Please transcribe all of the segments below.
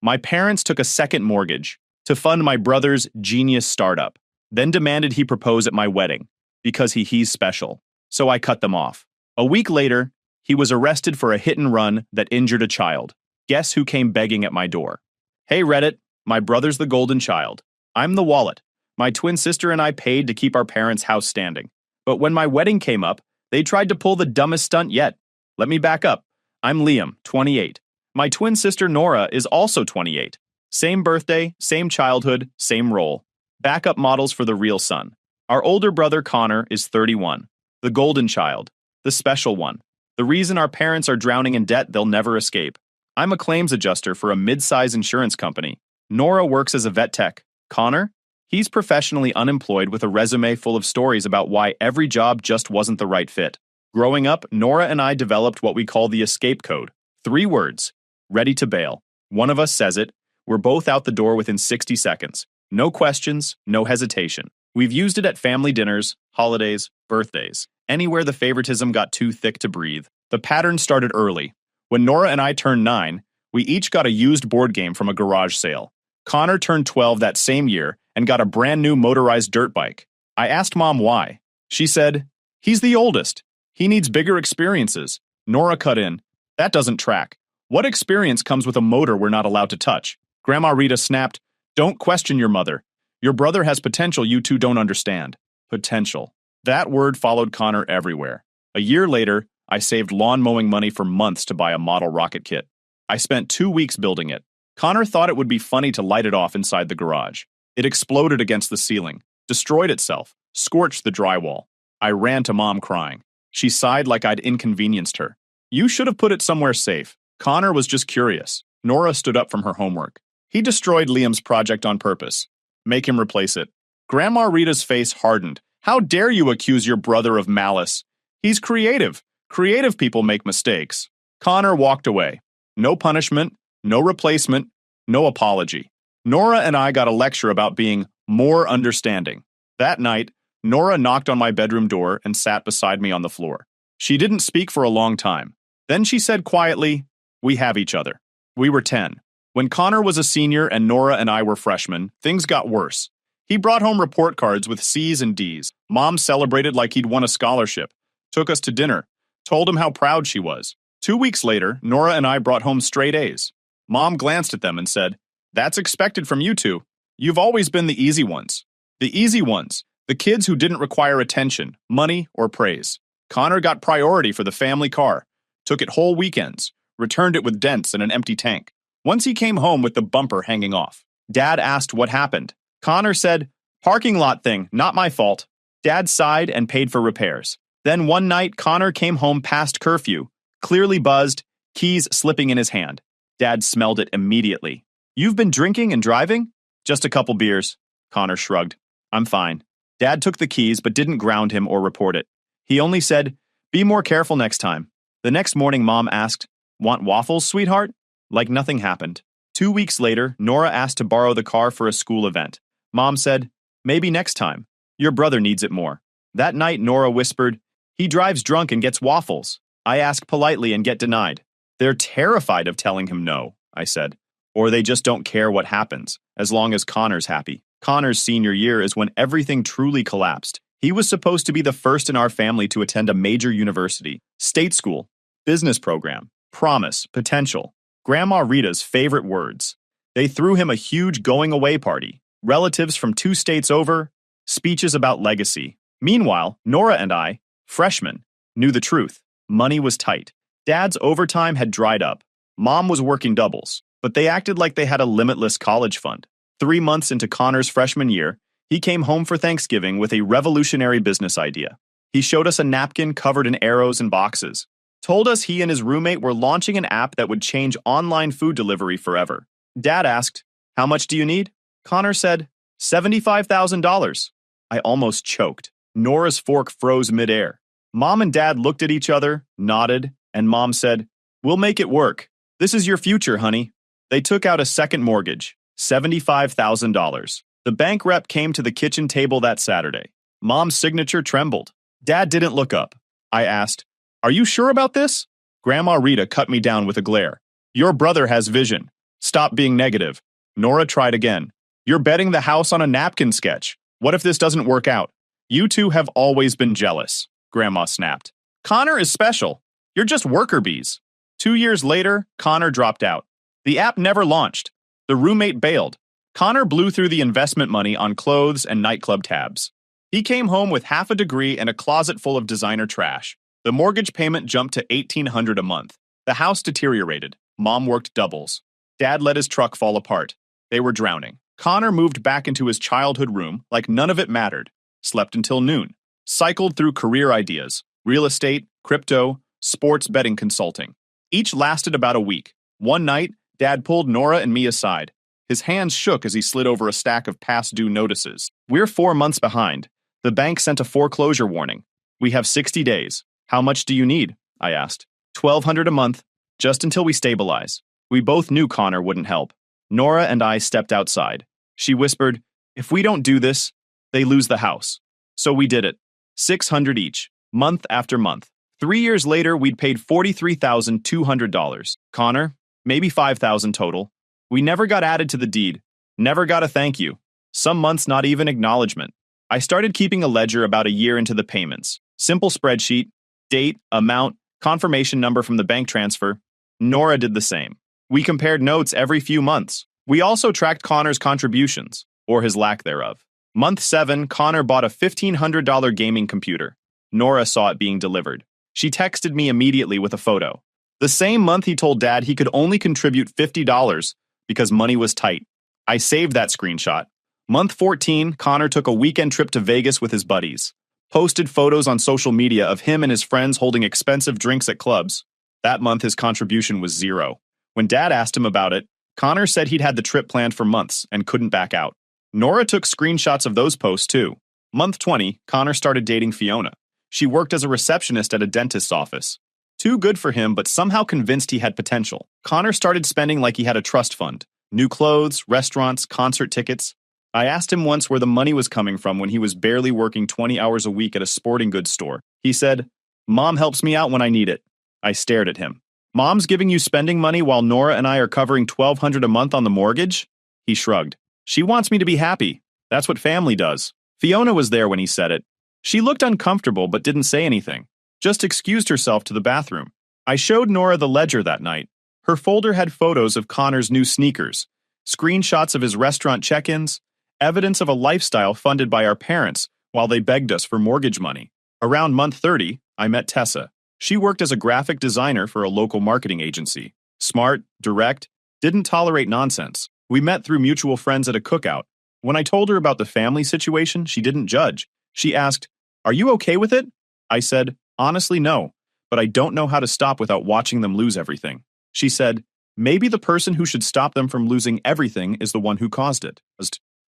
My parents took a second mortgage to fund my brother's genius startup, then demanded he propose at my wedding because he's special. So I cut them off. A week later, he was arrested for a hit and run that injured a child. Guess who came begging at my door? Hey Reddit, my brother's the golden child. I'm the wallet. My twin sister and I paid to keep our parents' house standing. But when my wedding came up, they tried to pull the dumbest stunt yet. Let me back up. I'm Liam, 28. My twin sister Nora is also 28. Same birthday, same childhood, same role. Backup models for the real son. Our older brother Connor is 31. The golden child. The special one. The reason our parents are drowning in debt they'll never escape. I'm a claims adjuster for a mid-size insurance company. Nora works as a vet tech. Connor? He's professionally unemployed with a resume full of stories about why every job just wasn't the right fit. Growing up, Nora and I developed what we call the escape code. 3 words. Ready to bail. One of us says it. We're both out the door within 60 seconds. No questions, no hesitation. We've used it at family dinners, holidays, birthdays, anywhere the favoritism got too thick to breathe. The pattern started early. When Nora and I turned 9, we each got a used board game from a garage sale. Connor turned 12 that same year and got a brand new motorized dirt bike. I asked Mom why. She said, "He's the oldest. He needs bigger experiences." Nora cut in. "That doesn't track. What experience comes with a motor we're not allowed to touch?" Grandma Rita snapped, "Don't question your mother. Your brother has potential you two don't understand." Potential. That word followed Connor everywhere. A year later, I saved lawn mowing money for months to buy a model rocket kit. I spent 2 weeks building it. Connor thought it would be funny to light it off inside the garage. It exploded against the ceiling, destroyed itself, scorched the drywall. I ran to Mom crying. She sighed like I'd inconvenienced her. "You should have put it somewhere safe." Connor was just curious. Nora stood up from her homework. "He destroyed Liam's project on purpose. Make him replace it." Grandma Rita's face hardened. "How dare you accuse your brother of malice? He's creative. Creative people make mistakes." Connor walked away. No punishment, no replacement, no apology. Nora and I got a lecture about being more understanding. That night, Nora knocked on my bedroom door and sat beside me on the floor. She didn't speak for a long time. Then she said quietly, "We have each other." We were 10. When Connor was a senior and Nora and I were freshmen, things got worse. He brought home report cards with C's and D's. Mom celebrated like he'd won a scholarship, took us to dinner, told him how proud she was. 2 weeks later, Nora and I brought home straight A's. Mom glanced at them and said, "That's expected from you two. You've always been the easy ones." The easy ones. The kids who didn't require attention, money, or praise. Connor got priority for the family car, took it whole weekends, returned it with dents and an empty tank. Once he came home with the bumper hanging off. Dad asked what happened. Connor said, "Parking lot thing, not my fault." Dad sighed and paid for repairs. Then one night, Connor came home past curfew, clearly buzzed, keys slipping in his hand. Dad smelled it immediately. "You've been drinking and driving?" "Just a couple beers." Connor shrugged. "I'm fine." Dad took the keys but didn't ground him or report it. He only said, "Be more careful next time." The next morning, Mom asked, "Want waffles, sweetheart?" Like nothing happened. 2 weeks later, Nora asked to borrow the car for a school event. Mom said, "Maybe next time. Your brother needs it more." That night, Nora whispered, "He drives drunk and gets waffles." I ask politely and get denied. "They're terrified of telling him no," I said. Or they just don't care what happens, as long as Connor's happy. Connor's senior year is when everything truly collapsed. He was supposed to be the first in our family to attend a major university, state school, business program, promise, potential. Grandma Rita's favorite words. They threw him a huge going-away party, relatives from 2 states over, speeches about legacy. Meanwhile, Nora and I, freshmen, knew the truth. Money was tight. Dad's overtime had dried up. Mom was working doubles, but they acted like they had a limitless college fund. 3 months into Connor's freshman year, he came home for Thanksgiving with a revolutionary business idea. He showed us a napkin covered in arrows and boxes, told us he and his roommate were launching an app that would change online food delivery forever. Dad asked, "How much do you need?" Connor said, $75,000. I almost choked. Nora's fork froze midair. Mom and Dad looked at each other, nodded, and Mom said, "We'll make it work. This is your future, honey." They took out a second mortgage, $75,000. The bank rep came to the kitchen table that Saturday. Mom's signature trembled. Dad didn't look up. I asked, "Are you sure about this?" Grandma Rita cut me down with a glare. "Your brother has vision. Stop being negative. Nora tried again. You're betting the house on a napkin sketch. What if this doesn't work out? You two have always been jealous, Grandma snapped. Connor is special. You're just worker bees. 2 years later, Connor dropped out. The app never launched. The roommate bailed. Connor blew through the investment money on clothes and nightclub tabs. He came home with half a degree and a closet full of designer trash. The mortgage payment jumped to $1,800 a month. The house deteriorated. Mom worked doubles. Dad let his truck fall apart. They were drowning. Connor moved back into his childhood room like none of it mattered. Slept until noon. Cycled through career ideas, real estate, crypto, sports betting consulting. Each lasted about a week. One night, Dad pulled Nora and me aside. His hands shook as he slid over a stack of past due notices. We're 4 months behind. The bank sent a foreclosure warning. We have 60 days. How much do you need? I asked. $1,200 a month, just until we stabilize. We both knew Connor wouldn't help. Nora and I stepped outside. She whispered, if we don't do this, they lose the house. So we did it. $600 each, month after month. 3 years later, we'd paid $43,200. Connor, maybe $5,000 total. We never got added to the deed. Never got a thank you. Some months not even acknowledgement. I started keeping a ledger about a year into the payments. Simple spreadsheet, date, amount, confirmation number from the bank transfer. Nora did the same. We compared notes every few months. We also tracked Connor's contributions, or his lack thereof. Month 7, Connor bought a $1,500 gaming computer. Nora saw it being delivered. She texted me immediately with a photo. The same month he told Dad he could only contribute $50 because money was tight. I saved that screenshot. Month 14, Connor took a weekend trip to Vegas with his buddies. Posted photos on social media of him and his friends holding expensive drinks at clubs. That month his contribution was $0. When Dad asked him about it, Connor said he'd had the trip planned for months and couldn't back out. Nora took screenshots of those posts too. Month 20, Connor started dating Fiona. She worked as a receptionist at a dentist's office. Too good for him, but somehow convinced he had potential. Connor started spending like he had a trust fund. New clothes, restaurants, concert tickets. I asked him once where the money was coming from when he was barely working 20 hours a week at a sporting goods store. He said, Mom helps me out when I need it. I stared at him. Mom's giving you spending money while Nora and I are covering $1,200 a month on the mortgage? He shrugged. She wants me to be happy. That's what family does. Fiona was there when he said it. She looked uncomfortable but didn't say anything. Just excused herself to the bathroom. I showed Nora the ledger that night. Her folder had photos of Connor's new sneakers, screenshots of his restaurant check-ins, evidence of a lifestyle funded by our parents while they begged us for mortgage money. Around month 30, I met Tessa. She worked as a graphic designer for a local marketing agency. Smart, direct, didn't tolerate nonsense. We met through mutual friends at a cookout. When I told her about the family situation, she didn't judge. She asked, "Are you okay with it?" I said, "Honestly, no, but I don't know how to stop without watching them lose everything." She said, "Maybe the person who should stop them from losing everything is the one who caused it."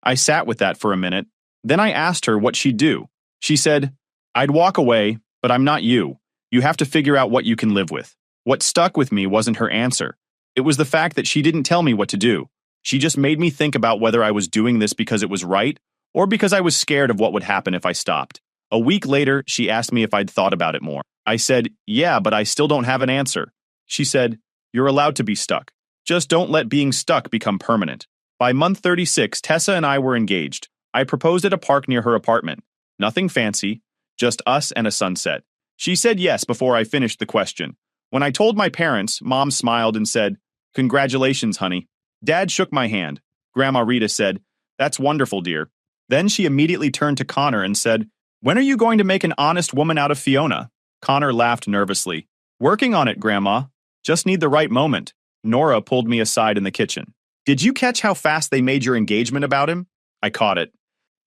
I sat with that for a minute. Then I asked her what she'd do. She said, "I'd walk away, but I'm not you. You have to figure out what you can live with." What stuck with me wasn't her answer. It was the fact that she didn't tell me what to do. She just made me think about whether I was doing this because it was right or because I was scared of what would happen if I stopped. A week later, she asked me if I'd thought about it more. I said, "Yeah, but I still don't have an answer." She said, "You're allowed to be stuck. Just don't let being stuck become permanent." By month 36, Tessa and I were engaged. I proposed at a park near her apartment. Nothing fancy, just us and a sunset. She said yes before I finished the question. When I told my parents, Mom smiled and said, "Congratulations, honey." Dad shook my hand. Grandma Rita said, "That's wonderful, dear." Then she immediately turned to Connor and said, "When are you going to make an honest woman out of Fiona?" Connor laughed nervously. "Working on it, Grandma. Just need the right moment." Nora pulled me aside in the kitchen. "Did you catch how fast they made your engagement about him?" I caught it.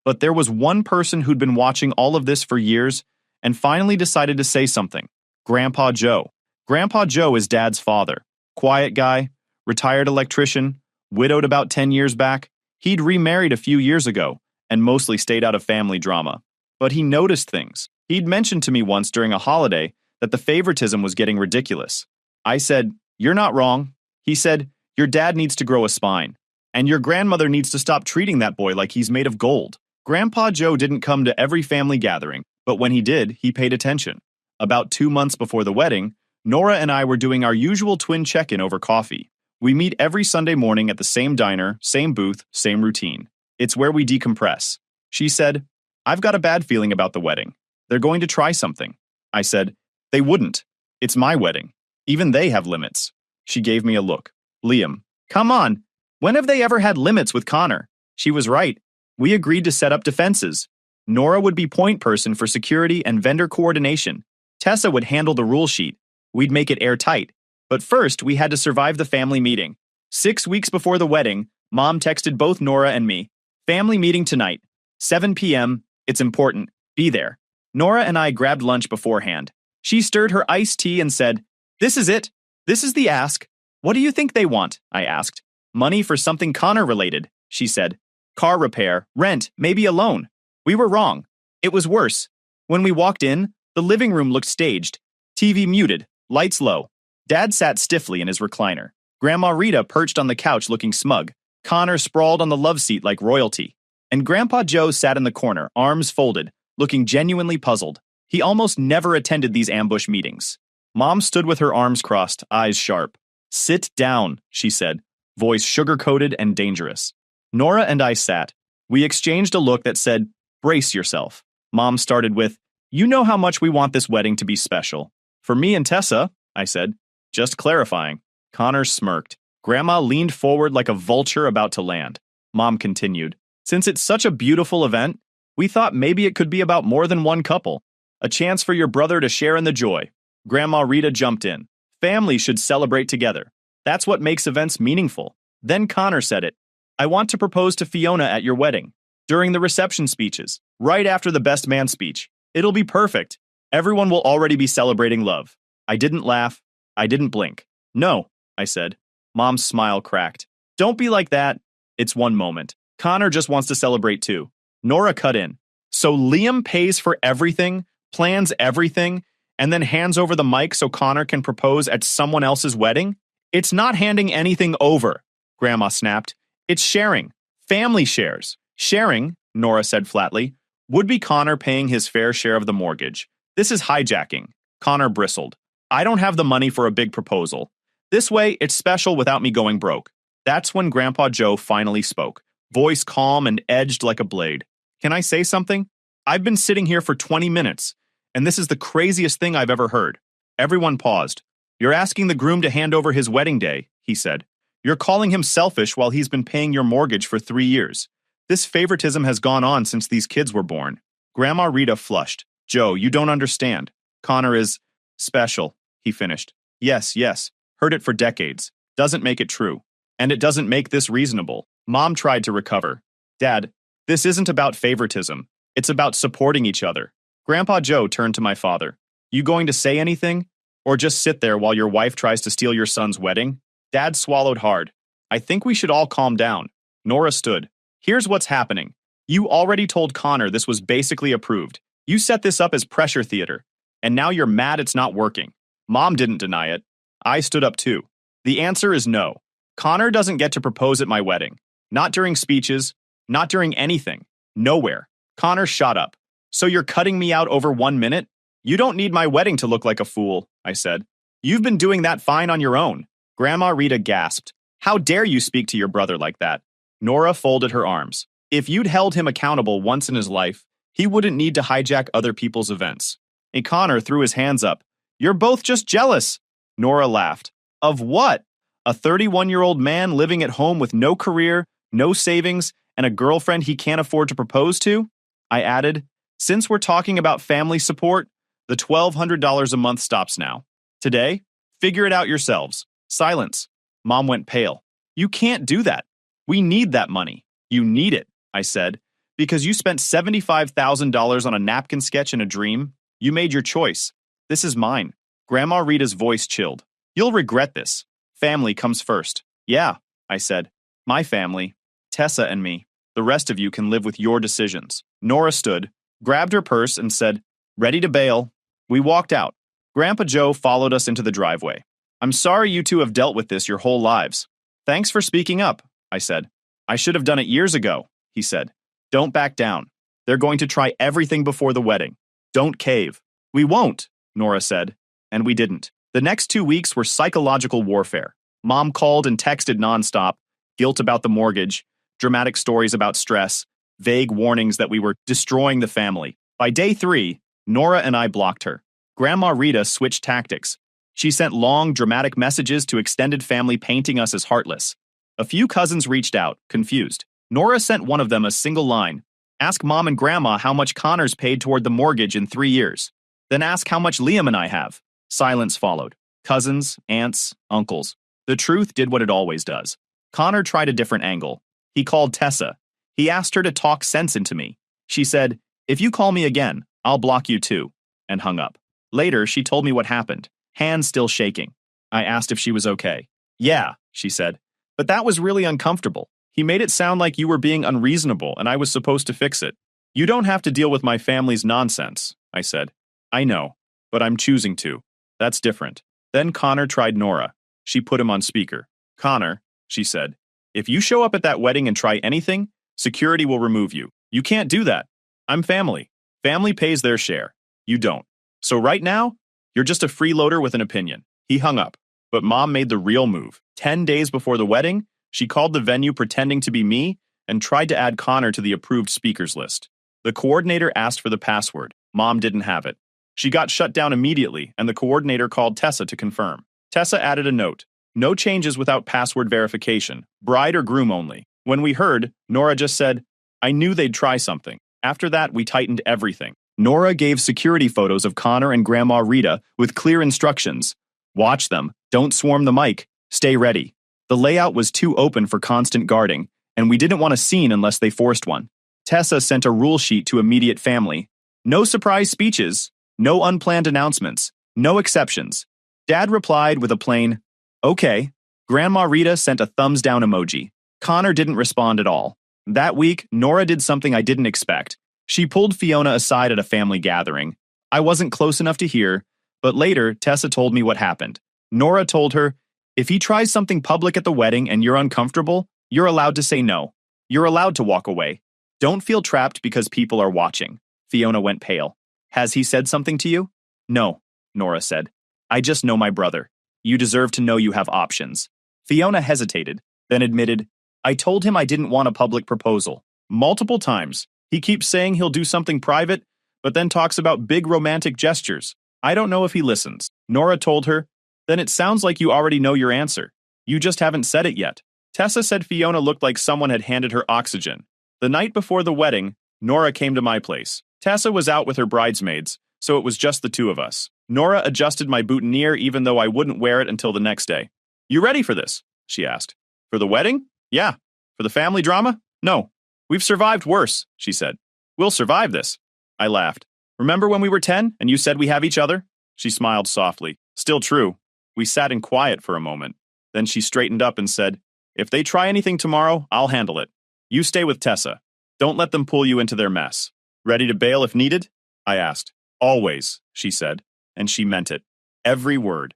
But there was one person who'd been watching all of this for years and finally decided to say something. Grandpa Joe. Grandpa Joe is Dad's father. Quiet guy, retired electrician, widowed about 10 years back. He'd remarried a few years ago and mostly stayed out of family drama. But he noticed things. He'd mentioned to me once during a holiday that the favoritism was getting ridiculous. I said, "You're not wrong." He said, "Your dad needs to grow a spine. And your grandmother needs to stop treating that boy like he's made of gold." Grandpa Joe didn't come to every family gathering, but when he did, he paid attention. About 2 months before the wedding, Nora and I were doing our usual twin check-in over coffee. We meet every Sunday morning at the same diner, same booth, same routine. It's where we decompress. She said, I've got a bad feeling about the wedding. They're going to try something. I said, they wouldn't. It's my wedding. Even they have limits. She gave me a look. Liam, come on. When have they ever had limits with Connor? She was right. We agreed to set up defenses. Nora would be point person for security and vendor coordination. Tessa would handle the rule sheet. We'd make it airtight. But first, we had to survive the family meeting. 6 weeks before the wedding, Mom texted both Nora and me. Family meeting tonight. 7 p.m. It's important. Be there. Nora and I grabbed lunch beforehand. She stirred her iced tea and said, This is it. This is the ask. What do you think they want? I asked. Money for something Connor related, she said. Car repair, rent, maybe a loan. We were wrong. It was worse. When we walked in, the living room looked staged. TV muted, lights low. Dad sat stiffly in his recliner. Grandma Rita perched on the couch looking smug. Connor sprawled on the love seat like royalty. And Grandpa Joe sat in the corner, arms folded, looking genuinely puzzled. He almost never attended these ambush meetings. Mom stood with her arms crossed, eyes sharp. Sit down, she said, voice sugar-coated and dangerous. Nora and I sat. We exchanged a look that said, brace yourself. Mom started with, you know how much we want this wedding to be special. For me and Tessa, I said. Just clarifying. Connor smirked. Grandma leaned forward like a vulture about to land. Mom continued, since it's such a beautiful event, we thought maybe it could be about more than one couple. A chance for your brother to share in the joy. Grandma Rita jumped in. Families should celebrate together. That's what makes events meaningful. Then Connor said it. I want to propose to Fiona at your wedding. During the reception speeches. Right after the best man speech. It'll be perfect. Everyone will already be celebrating love. I didn't laugh. I didn't blink. No, I said. Mom's smile cracked. Don't be like that. It's one moment. Connor just wants to celebrate too. Nora cut in. So Liam pays for everything, plans everything, and then hands over the mic so Connor can propose at someone else's wedding? It's not handing anything over, Grandma snapped. It's sharing. Family shares. Sharing, Nora said flatly, would be Connor paying his fair share of the mortgage. This is hijacking. Connor bristled. I don't have the money for a big proposal. This way, it's special without me going broke. That's when Grandpa Joe finally spoke, voice calm and edged like a blade. Can I say something? I've been sitting here for 20 minutes, and this is the craziest thing I've ever heard. Everyone paused. You're asking the groom to hand over his wedding day, he said. You're calling him selfish while he's been paying your mortgage for 3 years. This favoritism has gone on since these kids were born. Grandma Rita flushed. Joe, you don't understand. Connor is special, he finished. Yes, yes. Heard it for decades. Doesn't make it true. And it doesn't make this reasonable. Mom tried to recover. Dad, this isn't about favoritism. It's about supporting each other. Grandpa Joe turned to my father. You going to say anything? Or just sit there while your wife tries to steal your son's wedding? Dad swallowed hard. I think we should all calm down. Nora stood. Here's what's happening. You already told Connor this was basically approved. You set this up as pressure theater. And now you're mad it's not working. Mom didn't deny it. I stood up too. The answer is no. Connor doesn't get to propose at my wedding. Not during speeches. Not during anything. Nowhere. Connor shot up. So you're cutting me out over 1 minute? You don't need my wedding to look like a fool, I said. You've been doing that fine on your own. Grandma Rita gasped. How dare you speak to your brother like that? Nora folded her arms. If you'd held him accountable once in his life, he wouldn't need to hijack other people's events. And Connor threw his hands up. You're both just jealous. Nora laughed. Of what? A 31-year-old man living at home with no career, no savings, and a girlfriend he can't afford to propose to? I added, since we're talking about family support, the $1,200 a month stops now. Today, figure it out yourselves. Silence. Mom went pale. You can't do that. We need that money. You need it, I said, because you spent $75,000 on a napkin sketch in a dream. You made your choice. This is mine. Grandma Rita's voice chilled. You'll regret this. Family comes first. Yeah, I said. My family. Tessa and me. The rest of you can live with your decisions. Nora stood, grabbed her purse, and said, ready to bail. We walked out. Grandpa Joe followed us into the driveway. I'm sorry you two have dealt with this your whole lives. Thanks for speaking up, I said. I should have done it years ago, he said. Don't back down. They're going to try everything before the wedding. Don't cave. We won't, Nora said. And we didn't. The next 2 weeks were psychological warfare. Mom called and texted nonstop, guilt about the mortgage, dramatic stories about stress, vague warnings that we were destroying the family. By day 3, Nora and I blocked her. Grandma Rita switched tactics. She sent long, dramatic messages to extended family painting us as heartless. A few cousins reached out, confused. Nora sent one of them a single line. Ask Mom and Grandma how much Connor's paid toward the mortgage in 3 years. Then ask how much Liam and I have. Silence followed. Cousins, aunts, uncles. The truth did what it always does. Connor tried a different angle. He called Tessa. He asked her to talk sense into me. She said, "If you call me again, I'll block you too," and hung up. Later, she told me what happened, hands still shaking. I asked if she was okay. "Yeah," she said, "but that was really uncomfortable. He made it sound like you were being unreasonable and I was supposed to fix it." "You don't have to deal with my family's nonsense," I said. "I know, but I'm choosing to. That's different." Then Connor tried Nora. She put him on speaker. "Connor," she said, "if you show up at that wedding and try anything, security will remove you. You can't do that. I'm family. Family pays their share. You don't. So right now, you're just a freeloader with an opinion." He hung up, but Mom made the real move. 10 days before the wedding, she called the venue pretending to be me and tried to add Connor to the approved speakers list. The coordinator asked for the password. Mom didn't have it. She got shut down immediately, and the coordinator called Tessa to confirm. Tessa added a note. "No changes without password verification. Bride or groom only." When we heard, Nora just said, "I knew they'd try something." After that, we tightened everything. Nora gave security photos of Connor and Grandma Rita with clear instructions. Watch them. Don't swarm the mic. Stay ready. The layout was too open for constant guarding, and we didn't want a scene unless they forced one. Tessa sent a rule sheet to immediate family. No surprise speeches. No unplanned announcements. No exceptions. Dad replied with a plain, "Okay." Grandma Rita sent a thumbs down emoji. Connor didn't respond at all. That week, Nora did something I didn't expect. She pulled Fiona aside at a family gathering. I wasn't close enough to hear, but later, Tessa told me what happened. Nora told her, "If he tries something public at the wedding and you're uncomfortable, you're allowed to say no. You're allowed to walk away. Don't feel trapped because people are watching." Fiona went pale. "Has he said something to you?" "No," Nora said. "I just know my brother. You deserve to know you have options." Fiona hesitated, then admitted, "I told him I didn't want a public proposal. Multiple times. He keeps saying he'll do something private, but then talks about big romantic gestures. I don't know if he listens." Nora told her, "Then it sounds like you already know your answer. You just haven't said it yet." Tessa said Fiona looked like someone had handed her oxygen. The night before the wedding, Nora came to my place. Tessa was out with her bridesmaids, so it was just the two of us. Nora adjusted my boutonniere even though I wouldn't wear it until the next day. "You ready for this?" she asked. "For the wedding? Yeah. For the family drama? No. We've survived worse," she said. "We'll survive this." I laughed. "Remember when we were 10 and you said we have each other?" She smiled softly. "Still true." We sat in quiet for a moment. Then she straightened up and said, "If they try anything tomorrow, I'll handle it. You stay with Tessa. Don't let them pull you into their mess. Ready to bail if needed?" I asked. "Always," she said, and she meant it. Every word.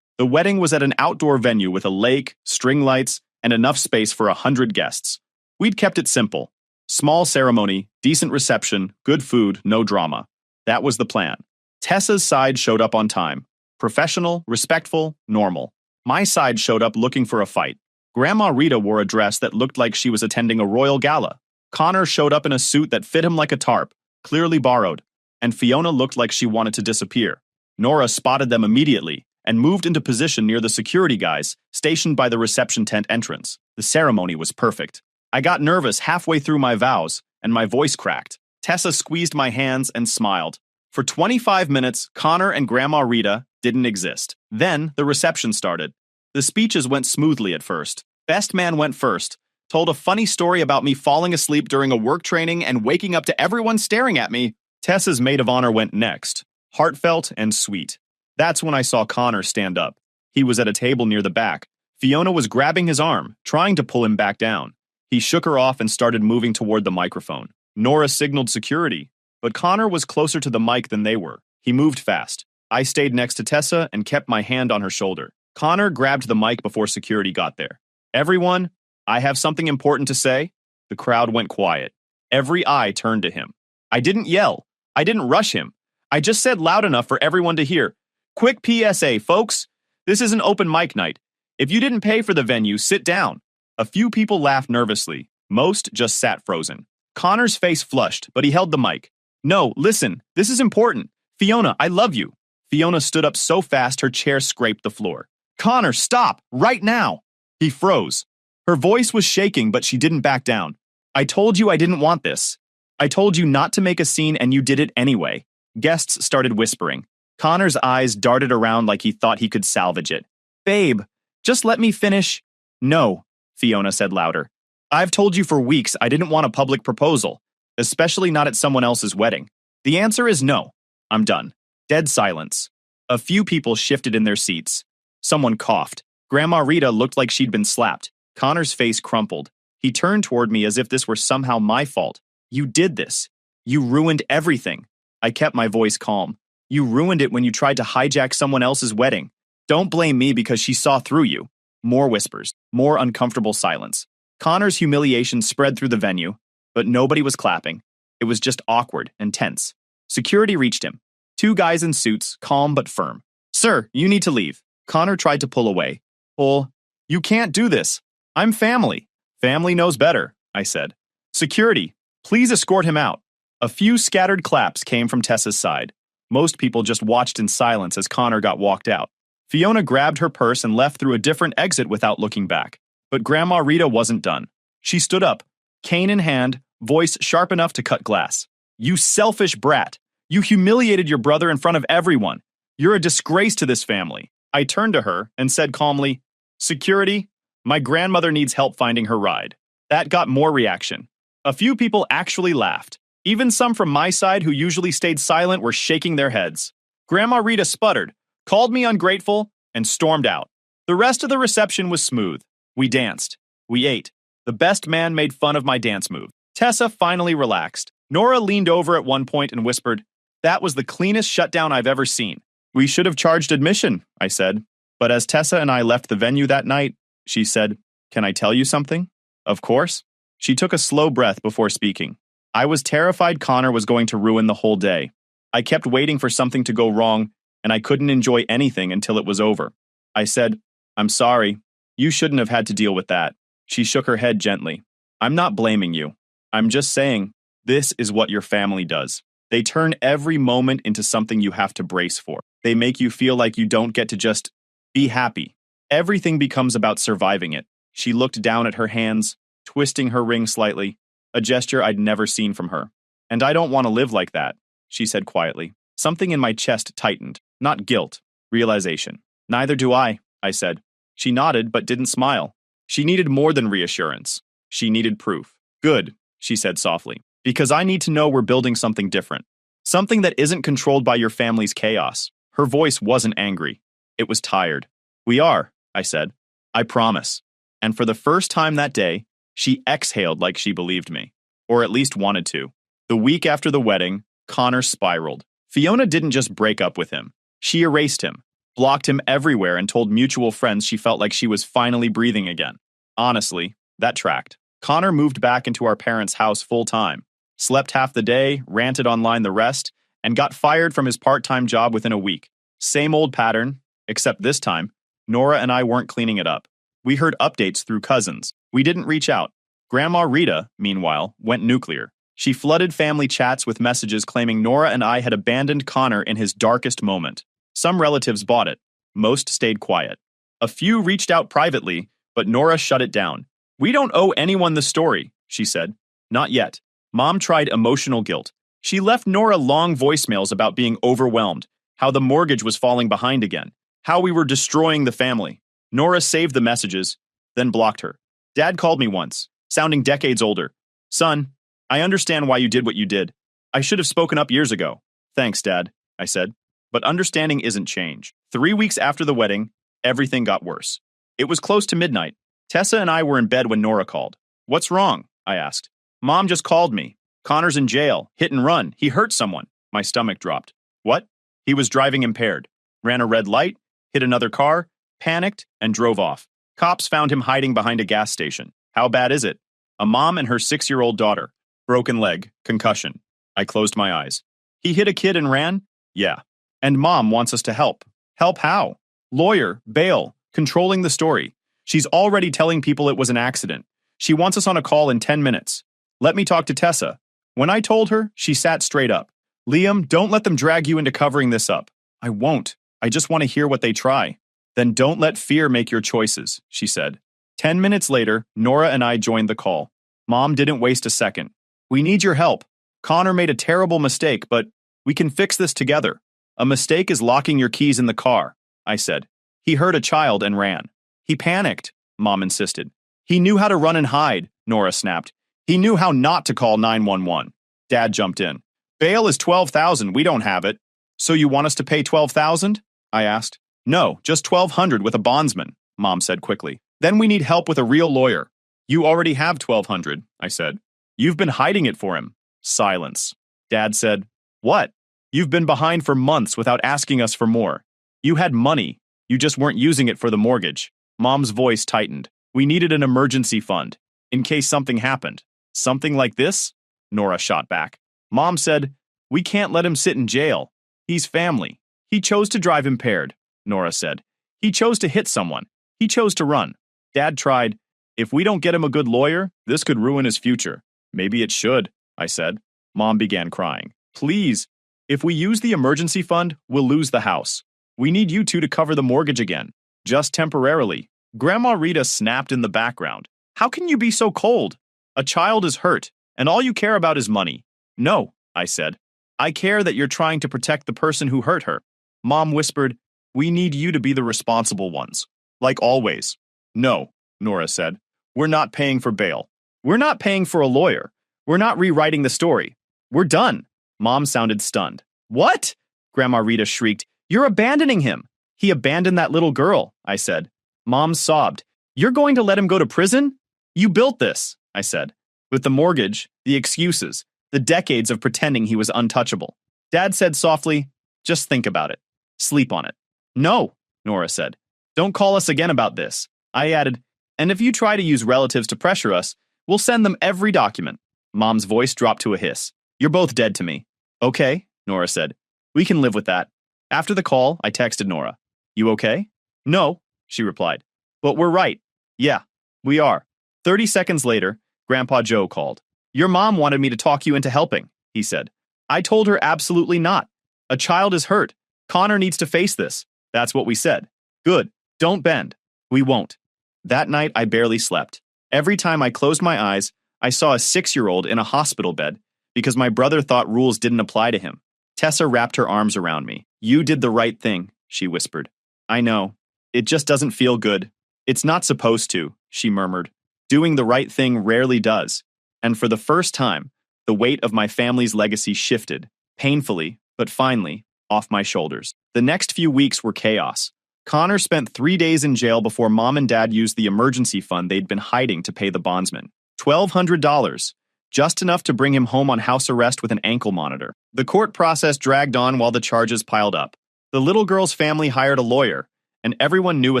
The wedding was at an outdoor venue with a lake, string lights, and enough space for 100 guests. We'd kept it simple. Small ceremony, decent reception, good food, no drama. That was the plan. Tessa's side showed up on time. Professional, respectful, normal. My side showed up looking for a fight. Grandma Rita wore a dress that looked like she was attending a royal gala. Connor showed up in a suit that fit him like a tarp, clearly borrowed. And Fiona looked like she wanted to disappear. Nora spotted them immediately and moved into position near the security guys stationed by the reception tent entrance. The ceremony was perfect. I got nervous halfway through my vows, and my voice cracked. Tessa squeezed my hands and smiled. For 25 minutes, Connor and Grandma Rita didn't exist. Then the reception started. The speeches went smoothly at first. Best man went first, told a funny story about me falling asleep during a work training and waking up to everyone staring at me. Tessa's maid of honor went next, heartfelt and sweet. That's when I saw Connor stand up. He was at a table near the back. Fiona was grabbing his arm, trying to pull him back down. He shook her off and started moving toward the microphone. Nora signaled security, but Connor was closer to the mic than they were. He moved fast. I stayed next to Tessa and kept my hand on her shoulder. Connor grabbed the mic before security got there. "Everyone, I have something important to say." The crowd went quiet. Every eye turned to him. I didn't yell. I didn't rush him. I just said loud enough for everyone to hear. "Quick PSA, folks. This is an open mic night. If you didn't pay for the venue, sit down. A few people laughed nervously. Most just sat frozen. Connor's face flushed, but he held the mic. No, listen, this is important. Fiona, I love you. Fiona stood up so fast her chair scraped the floor. Connor, stop, right now. He froze. Her voice was shaking, but she didn't back down. I told you I didn't want this. I told you not to make a scene and you did it anyway. Guests started whispering. Connor's eyes darted around like he thought he could salvage it. Babe, just let me finish. No, Fiona said louder. I've told you for weeks I didn't want a public proposal, especially not at someone else's wedding. The answer is no. I'm done. Dead silence. A few people shifted in their seats. Someone coughed. Grandma Rita looked like she'd been slapped. Connor's face crumpled. He turned toward me as if this were somehow my fault. You did this. You ruined everything. I kept my voice calm. You ruined it when you tried to hijack someone else's wedding. Don't blame me because she saw through you. More whispers, more uncomfortable silence. Connor's humiliation spread through the venue, but nobody was clapping. It was just awkward and tense. Security reached him. Two guys in suits, calm but firm. Sir, you need to leave. Connor tried to pull away. You can't do this. I'm family. Family knows better, I said. Security, please escort him out. A few scattered claps came from Tessa's side. Most people just watched in silence as Connor got walked out. Fiona grabbed her purse and left through a different exit without looking back. But Grandma Rita wasn't done. She stood up, cane in hand, voice sharp enough to cut glass. You selfish brat. You humiliated your brother in front of everyone. You're a disgrace to this family. I turned to her and said calmly, Security, my grandmother needs help finding her ride. That got more reaction. A few people actually laughed. Even some from my side who usually stayed silent were shaking their heads. Grandma Rita sputtered, called me ungrateful, and stormed out. The rest of the reception was smooth. We danced. We ate. The best man made fun of my dance move. Tessa finally relaxed. Nora leaned over at one point and whispered, That was the cleanest shutdown I've ever seen. We should have charged admission, I said. But as Tessa and I left the venue that night, she said, Can I tell you something? Of course. She took a slow breath before speaking. I was terrified Connor was going to ruin the whole day. I kept waiting for something to go wrong, and I couldn't enjoy anything until it was over. I said, I'm sorry. You shouldn't have had to deal with that. She shook her head gently. I'm not blaming you. I'm just saying, this is what your family does. They turn every moment into something you have to brace for. They make you feel like you don't get to just be happy. Everything becomes about surviving it. She looked down at her hands, twisting her ring slightly, a gesture I'd never seen from her. And I don't want to live like that, she said quietly. Something in my chest tightened. Not guilt, realization. Neither do I said. She nodded but didn't smile. She needed more than reassurance. She needed proof. Good, she said softly, because I need to know we're building something different. Something that isn't controlled by your family's chaos. Her voice wasn't angry. It was tired. We are, I said. I promise. And for the first time that day, she exhaled like she believed me. Or at least wanted to. The week after the wedding, Connor spiraled. Fiona didn't just break up with him. She erased him, blocked him everywhere, and told mutual friends she felt like she was finally breathing again. Honestly, that tracked. Connor moved back into our parents' house full-time, slept half the day, ranted online the rest, and got fired from his part-time job within a week. Same old pattern, except this time, Nora and I weren't cleaning it up. We heard updates through cousins. We didn't reach out. Grandma Rita, meanwhile, went nuclear. She flooded family chats with messages claiming Nora and I had abandoned Connor in his darkest moment. Some relatives bought it. Most stayed quiet. A few reached out privately, but Nora shut it down. We don't owe anyone the story, she said. Not yet. Mom tried emotional guilt. She left Nora long voicemails about being overwhelmed, how the mortgage was falling behind again, how we were destroying the family. Nora saved the messages, then blocked her. Dad called me once, sounding decades older. Son, I understand why you did what you did. I should have spoken up years ago. Thanks, Dad, I said. But understanding isn't change. 3 weeks after the wedding, everything got worse. It was close to midnight. Tessa and I were in bed when Nora called. What's wrong? I asked. Mom just called me. Connor's in jail. Hit and run. He hurt someone. My stomach dropped. What? He was driving impaired. Ran a red light, hit another car, panicked, and drove off. Cops found him hiding behind a gas station. How bad is it? A mom and her 6-year-old daughter. Broken leg. Concussion. I closed my eyes. He hit a kid and ran? Yeah. And Mom wants us to help. Help how? Lawyer, bail, controlling the story. She's already telling people it was an accident. She wants us on a call in 10 minutes. Let me talk to Tessa. When I told her, she sat straight up. Liam, don't let them drag you into covering this up. I won't. I just want to hear what they try. Then don't let fear make your choices, she said. 10 minutes later, Nora and I joined the call. Mom didn't waste a second. We need your help. Connor made a terrible mistake, but we can fix this together. A mistake is locking your keys in the car, I said. He heard a child and ran. He panicked, Mom insisted. He knew how to run and hide, Nora snapped. He knew how not to call 911. Dad jumped in. Bail is $12,000, we don't have it. So you want us to pay $12,000? I asked. No, just $1,200 with a bondsman, Mom said quickly. Then we need help with a real lawyer. You already have $1,200, I said. You've been hiding it for him. Silence. Dad said, What? You've been behind for months without asking us for more. You had money. You just weren't using it for the mortgage. Mom's voice tightened. We needed an emergency fund, in case something happened. Something like this? Nora shot back. Mom said, We can't let him sit in jail. He's family. He chose to drive impaired, Nora said. He chose to hit someone. He chose to run. Dad tried. If we don't get him a good lawyer, this could ruin his future. Maybe it should, I said. Mom began crying. Please. If we use the emergency fund, we'll lose the house. We need you two to cover the mortgage again. Just temporarily. Grandma Rita snapped in the background. How can you be so cold? A child is hurt, and all you care about is money. No, I said. I care that you're trying to protect the person who hurt her. Mom whispered, We need you to be the responsible ones. Like always. No, Nora said. We're not paying for bail. We're not paying for a lawyer. We're not rewriting the story. We're done. Mom sounded stunned. What? Grandma Rita shrieked. You're abandoning him. He abandoned that little girl, I said. Mom sobbed. You're going to let him go to prison? You built this, I said. With the mortgage, the excuses, the decades of pretending he was untouchable. Dad said softly, Just think about it. Sleep on it. No, Nora said. Don't call us again about this. I added, And if you try to use relatives to pressure us, we'll send them every document. Mom's voice dropped to a hiss. You're both dead to me. Okay, Nora said. We can live with that. After the call, I texted Nora. You okay? No, she replied. But we're right. Yeah, we are. 30 seconds later, Grandpa Joe called. Your mom wanted me to talk you into helping, he said. I told her absolutely not. A child is hurt. Connor needs to face this. That's what we said. Good. Don't bend. We won't. That night, I barely slept. Every time I closed my eyes, I saw a 6-year-old in a hospital bed because my brother thought rules didn't apply to him. Tessa wrapped her arms around me. You did the right thing, she whispered. I know. It just doesn't feel good. It's not supposed to, she murmured. Doing the right thing rarely does. And for the first time, the weight of my family's legacy shifted, painfully, but finally, off my shoulders. The next few weeks were chaos. Connor spent 3 days in jail before Mom and Dad used the emergency fund they'd been hiding to pay the bondsman. $1,200, just enough to bring him home on house arrest with an ankle monitor. The court process dragged on while the charges piled up. The little girl's family hired a lawyer, and everyone knew a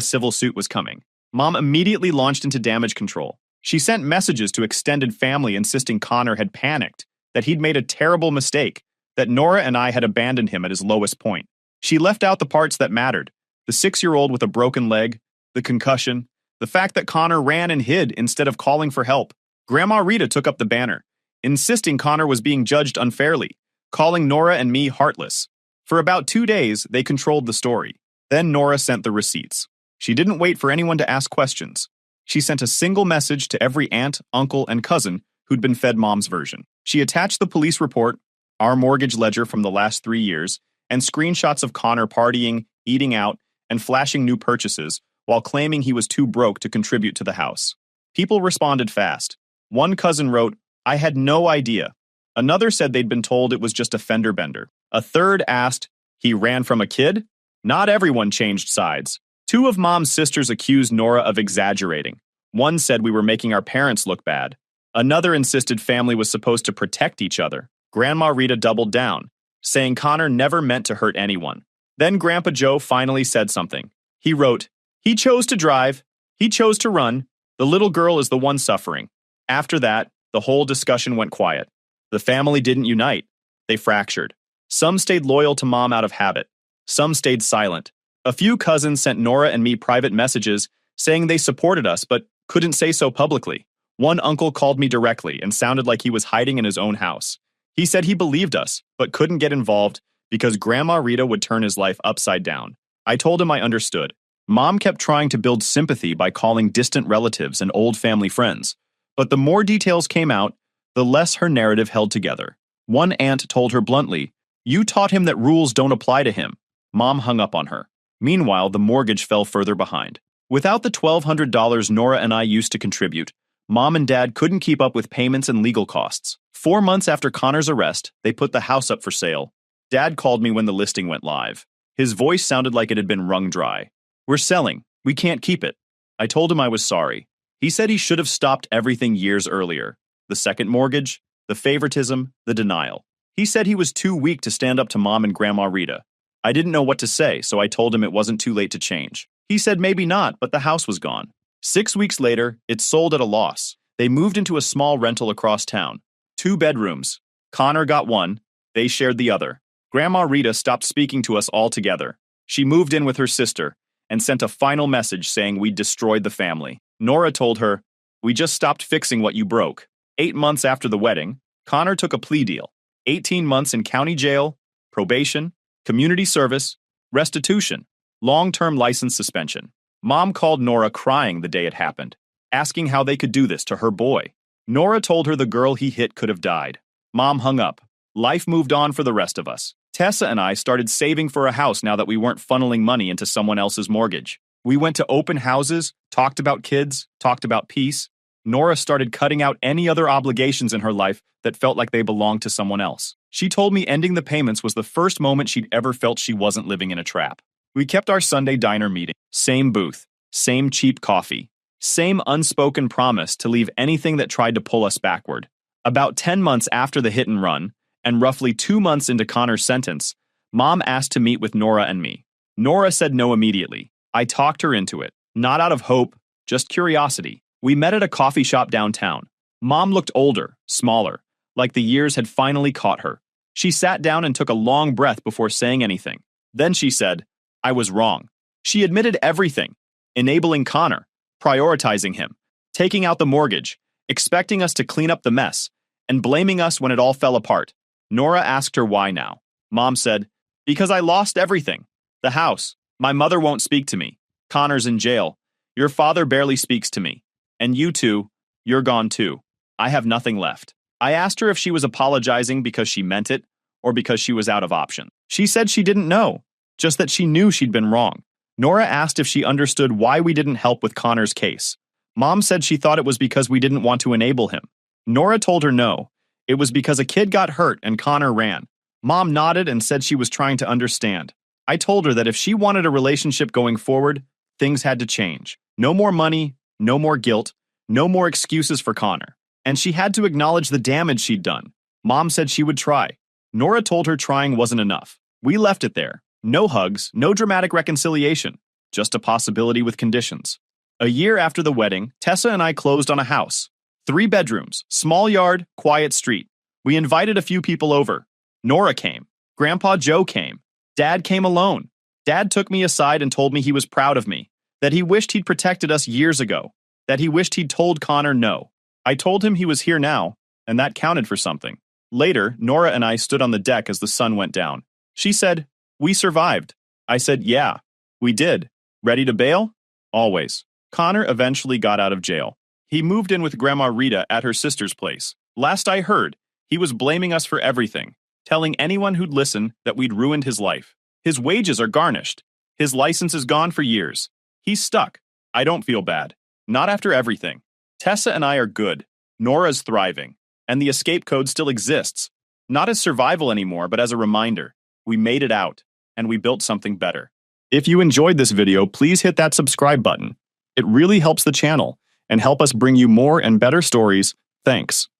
civil suit was coming. Mom immediately launched into damage control. She sent messages to extended family insisting Connor had panicked, that he'd made a terrible mistake, that Nora and I had abandoned him at his lowest point. She left out the parts that mattered. The 6-year-old with a broken leg, the concussion, the fact that Connor ran and hid instead of calling for help. Grandma Rita took up the banner, insisting Connor was being judged unfairly, calling Nora and me heartless. For about 2 days, they controlled the story. Then Nora sent the receipts. She didn't wait for anyone to ask questions. She sent a single message to every aunt, uncle, and cousin who'd been fed Mom's version. She attached the police report, our mortgage ledger from the last 3 years, and screenshots of Connor partying, eating out, and flashing new purchases while claiming he was too broke to contribute to the house. People responded fast. One cousin wrote, I had no idea. Another said they'd been told it was just a fender bender. A third asked, he ran from a kid? Not everyone changed sides. 2 of Mom's sisters accused Nora of exaggerating. One said we were making our parents look bad. Another insisted family was supposed to protect each other. Grandma Rita doubled down, saying Connor never meant to hurt anyone. Then Grandpa Joe finally said something. He wrote, he chose to drive. He chose to run. The little girl is the one suffering. After that, the whole discussion went quiet. The family didn't unite. They fractured. Some stayed loyal to Mom out of habit. Some stayed silent. A few cousins sent Nora and me private messages saying they supported us but couldn't say so publicly. One uncle called me directly and sounded like he was hiding in his own house. He said he believed us but couldn't get involved because Grandma Rita would turn his life upside down. I told him I understood. Mom kept trying to build sympathy by calling distant relatives and old family friends. But the more details came out, the less her narrative held together. One aunt told her bluntly, "You taught him that rules don't apply to him." Mom hung up on her. Meanwhile, the mortgage fell further behind. Without the $1,200 Nora and I used to contribute, Mom and Dad couldn't keep up with payments and legal costs. 4 months after Connor's arrest, they put the house up for sale. Dad called me when the listing went live. His voice sounded like it had been wrung dry. "We're selling. We can't keep it." I told him I was sorry. He said he should have stopped everything years earlier. The second mortgage, the favoritism, the denial. He said he was too weak to stand up to Mom and Grandma Rita. I didn't know what to say, so I told him it wasn't too late to change. He said maybe not, but the house was gone. 6 weeks later, it sold at a loss. They moved into a small rental across town. 2 bedrooms. Connor got one. They shared the other. Grandma Rita stopped speaking to us altogether. She moved in with her sister and sent a final message saying we'd destroyed the family. Nora told her, "We just stopped fixing what you broke." 8 months after the wedding, Connor took a plea deal. 18 months in county jail, probation, community service, restitution, long-term license suspension. Mom called Nora crying the day it happened, asking how they could do this to her boy. Nora told her the girl he hit could have died. Mom hung up. Life moved on for the rest of us. Tessa and I started saving for a house now that we weren't funneling money into someone else's mortgage. We went to open houses, talked about kids, talked about peace. Nora started cutting out any other obligations in her life that felt like they belonged to someone else. She told me ending the payments was the first moment she'd ever felt she wasn't living in a trap. We kept our Sunday diner meeting. Same booth, same cheap coffee, same unspoken promise to leave anything that tried to pull us backward. About 10 months after the hit and run, and roughly 2 months into Connor's sentence, Mom asked to meet with Nora and me. Nora said no immediately. I talked her into it, not out of hope, just curiosity. We met at a coffee shop downtown. Mom looked older, smaller, like the years had finally caught her. She sat down and took a long breath before saying anything. Then she said, "I was wrong." She admitted everything: enabling Connor, prioritizing him, taking out the mortgage, expecting us to clean up the mess, and blaming us when it all fell apart. Nora asked her why now. Mom said, "Because I lost everything. The house. My mother won't speak to me. Connor's in jail. Your father barely speaks to me. And you two, you're gone too. I have nothing left." I asked her if she was apologizing because she meant it or because she was out of options. She said she didn't know, just that she knew she'd been wrong. Nora asked if she understood why we didn't help with Connor's case. Mom said she thought it was because we didn't want to enable him. Nora told her no. It was because a kid got hurt and Connor ran. Mom nodded and said she was trying to understand. I told her that if she wanted a relationship going forward, things had to change. No more money, no more guilt, no more excuses for Connor. And she had to acknowledge the damage she'd done. Mom said she would try. Nora told her trying wasn't enough. We left it there. No hugs, no dramatic reconciliation, just a possibility with conditions. A year after the wedding, Tessa and I closed on a house. 3 bedrooms, small yard, quiet street. We invited a few people over. Nora came. Grandpa Joe came. Dad came alone. Dad took me aside and told me he was proud of me, that he wished he'd protected us years ago, that he wished he'd told Connor no. I told him he was here now, and that counted for something. Later, Nora and I stood on the deck as the sun went down. She said, "We survived." I said, "Yeah, we did." Ready to bail? Always. Connor eventually got out of jail. He moved in with Grandma Rita at her sister's place. Last I heard, he was blaming us for everything, telling anyone who'd listen that we'd ruined his life. His wages are garnished. His license is gone for years. He's stuck. I don't feel bad. Not after everything. Tessa and I are good. Nora's thriving. And the escape code still exists. Not as survival anymore, but as a reminder. We made it out, and we built something better. If you enjoyed this video, please hit that subscribe button. It really helps the channel and help us bring you more and better stories. Thanks.